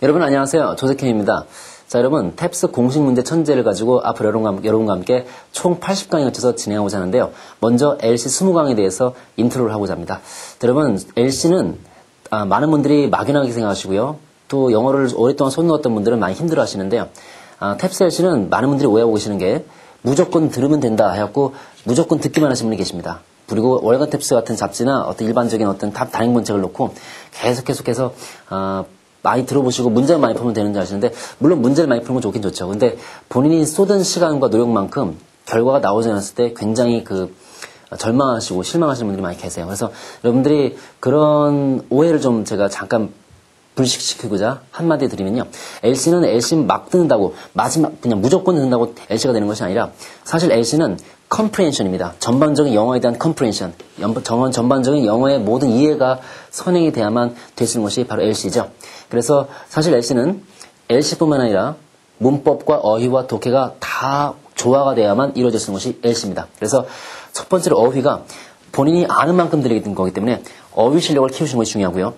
여러분 안녕하세요. 조석현입니다. 자, 여러분 탭스 공식 문제 천재를 가지고 앞으로 여러분과 함께 총 80강에 걸쳐서 진행하고자 하는데요. 먼저 LC 20강에 대해서 인트로를 하고자 합니다. 자, 여러분 LC는 많은 분들이 막연하게 생각하시고요. 또 영어를 오랫동안 손 놓았던 분들은 많이 힘들어 하시는데요. 탭스 LC는 많은 분들이 오해하고 계시는 게 무조건 들으면 된다 해갖고 무조건 듣기만 하시는 분이 계십니다. 그리고 월간 탭스 같은 잡지나 어떤 일반적인 어떤 단행본책을 놓고 계속해서 많이 들어보시고 문제를 많이 풀면 되는 줄 아시는데, 물론 문제를 많이 푸는 건 좋긴 좋죠. 근데 본인이 쏟은 시간과 노력만큼 결과가 나오지 않았을 때 굉장히 절망하시고 실망하시는 분들이 많이 계세요. 그래서 여러분들이 그런 오해를 좀 제가 잠깐 불식시키고자 한마디 드리면요. LC는 LC 막 듣는다고, 마지막, 그냥 무조건 듣는다고 LC가 되는 것이 아니라, 사실 LC는 comprehension입니다. 전반적인 영어에 대한 comprehension. 전반적인 영어의 모든 이해가 선행이 돼야만 될 수 있는 것이 바로 LC죠. 그래서 사실 LC는 LC뿐만 아니라 문법과 어휘와 독해가 다 조화가 돼야만 이루어질 수 있는 것이 LC입니다. 그래서 첫 번째로 어휘가 본인이 아는 만큼 들리는 거기 때문에 어휘 실력을 키우시는 것이 중요하고요.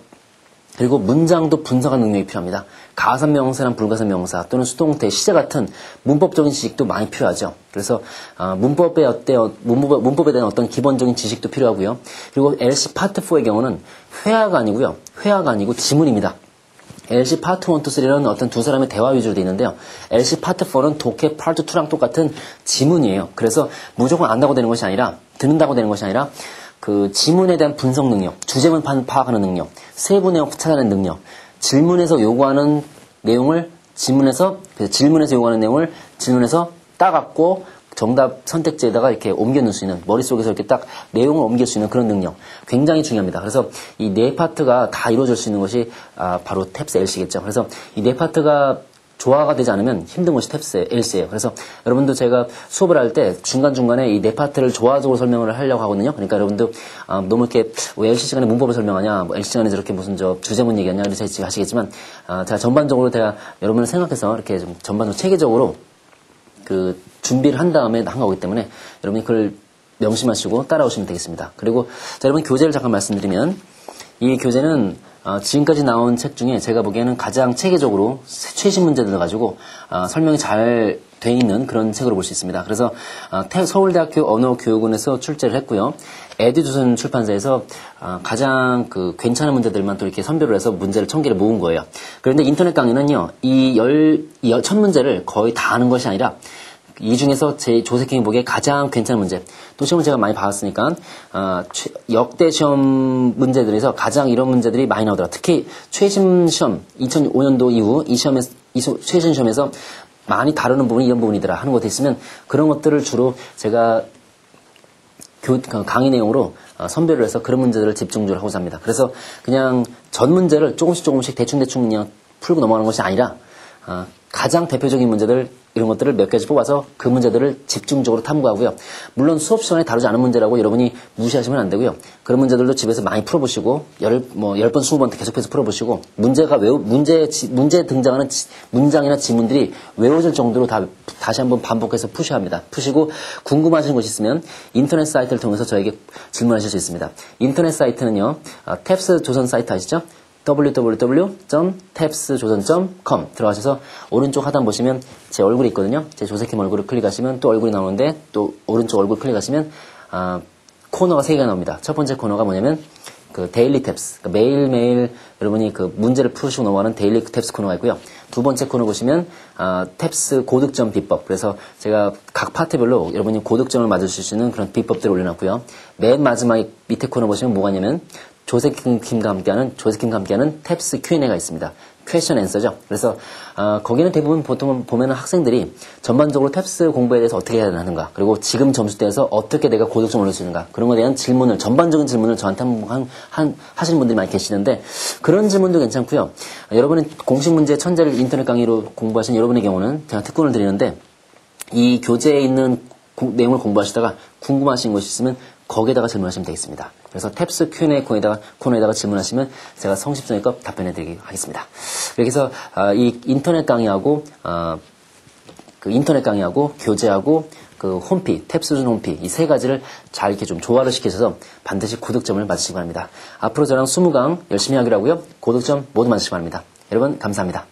그리고 문장도 분석하는 능력이 필요합니다. 가산명사랑 불가산명사 또는 수동태, 시제 같은 문법적인 지식도 많이 필요하죠. 그래서 문법에 대한 어떤 기본적인 지식도 필요하고요. 그리고 LC 파트 4의 경우는 회화가 아니고 지문입니다. LC 파트 1, 2, 3는 어떤 두 사람의 대화 위주로 되어 있는데요. LC 파트 4는 독해 파트 2랑 똑같은 지문이에요. 그래서 무조건 안다고 되는 것이 아니라, 듣는다고 되는 것이 아니라 그 지문에 대한 분석 능력, 주제문 파악하는 능력, 세부 내용 찾아내는 능력, 질문에서 요구하는 내용을 질문에서 요구하는 내용을 질문에서 따갖고 정답 선택지에다가 이렇게 옮겨 놓을 수 있는, 머릿속에서 이렇게 딱 내용을 옮길 수 있는 그런 능력 굉장히 중요합니다. 그래서 이 네 파트가 다 이루어질 수 있는 것이 바로 탭스 LC겠죠. 그래서 이 네 파트가 조화가 되지 않으면 힘든 것이 탭스 LC예요. 그래서 여러분도 제가 수업을 할 때 중간중간에 이 네 파트를 조화적으로 설명을 하려고 하거든요. 그러니까 여러분도 너무 이렇게 왜 LC 시간에 문법을 설명하냐, 뭐 LC 시간에 저렇게 무슨 주제문 얘기하냐 이렇게 하시겠지만, 제가 전반적으로 여러분을 생각해서 이렇게 좀 전반적으로 체계적으로 준비를 한 다음에 한 거기 때문에 여러분이 그걸 명심하시고 따라오시면 되겠습니다. 그리고 여러분 교재를 잠깐 말씀드리면, 이 교재는 지금까지 나온 책 중에 제가 보기에는 가장 체계적으로 최신 문제들을 가지고 설명이 잘 돼 있는 그런 책으로 볼 수 있습니다. 그래서 서울대학교 언어교육원에서 출제를 했고요. 에듀조선 출판사에서 가장 괜찮은 문제들만 또 이렇게 선별을 해서 문제를 1000개를 모은 거예요. 그런데 인터넷 강의는요, 이 1000문제를 거의 다 하는 것이 아니라 이 중에서 제 조색형이 보기에 가장 괜찮은 문제, 또 시험을 제가 많이 봐왔으니까 역대 시험 문제들에서 가장 이런 문제들이 많이 나오더라고요. 특히 최신 시험 2005년도 이후 이 최신 시험에서 많이 다루는 부분이 이런 부분이더라 하는 것도 있으면 그런 것들을 주로 제가 강의 내용으로 선별을 해서 그런 문제들을 집중적으로 하고자 합니다. 그래서 그냥 전 문제를 조금씩 대충 그냥 풀고 넘어가는 것이 아니라 가장 대표적인 문제들, 이런 것들을 몇 가지 뽑아서 그 문제들을 집중적으로 탐구하고요. 물론 수업 시간에 다루지 않은 문제라고 여러분이 무시하시면 안 되고요. 그런 문제들도 집에서 많이 풀어보시고 10번, 20번 계속해서 풀어보시고, 문제에 등장하는 문장이나 지문들이 외워질 정도로 다시 한번 반복해서 푸셔야 합니다. 푸시고 궁금하신 것이 있으면 인터넷 사이트를 통해서 저에게 질문하실 수 있습니다. 인터넷 사이트는요, 탭스 조선 사이트 아시죠? www.taps조선.com 들어가셔서 오른쪽 하단 보시면 제 얼굴이 있거든요. 제 조색킴 얼굴을 클릭하시면 또 얼굴이 나오는데, 또 오른쪽 얼굴 클릭하시면 코너가 3개가 나옵니다. 첫 번째 코너가 뭐냐면 데일리 탭스, 매일매일 여러분이 문제를 푸시고 넘어가는 데일리 탭스 코너가 있고요. 두 번째 코너 보시면 탭스 고득점 비법, 그래서 제가 각 파트별로 여러분이 고득점을 맞으실 수 있는 그런 비법들을 올려놨고요. 맨 마지막 밑에 코너 보시면 뭐가 있냐면 조색킴과 함께하는 탭스 Q&A가 있습니다. 퀘스천 앤서죠. 그래서 거기는 대부분 보통 보면은 학생들이 전반적으로 탭스 공부에 대해서 어떻게 해야 하는가, 그리고 지금 점수대에서 어떻게 내가 고득점을 올릴 수 있는가, 그런 것에 대한 전반적인 질문을 저한테 하시는 분들이 많이 계시는데, 그런 질문도 괜찮고요. 여러분은 공식 문제 천재를 인터넷 강의로 공부하신 여러분의 경우는 제가 특권을 드리는데, 이 교재에 있는 내용을 공부하시다가 궁금하신 것이 있으면 거기에다가 질문하시면 되겠습니다. 그래서 탭스 Q&A 코너에다가 질문하시면 제가 성심성의껏 답변해드리도록 하겠습니다. 이렇게 해서 이 인터넷 강의하고 교재하고 홈피, 탭스 홈피, 이 세 가지를 잘 이렇게 좀 조화를 시켜서 반드시 고득점을 맞으시기 바랍니다. 앞으로 저랑 20강 열심히 하기로 하고요. 고득점 모두 맞으시기 바랍니다. 여러분 감사합니다.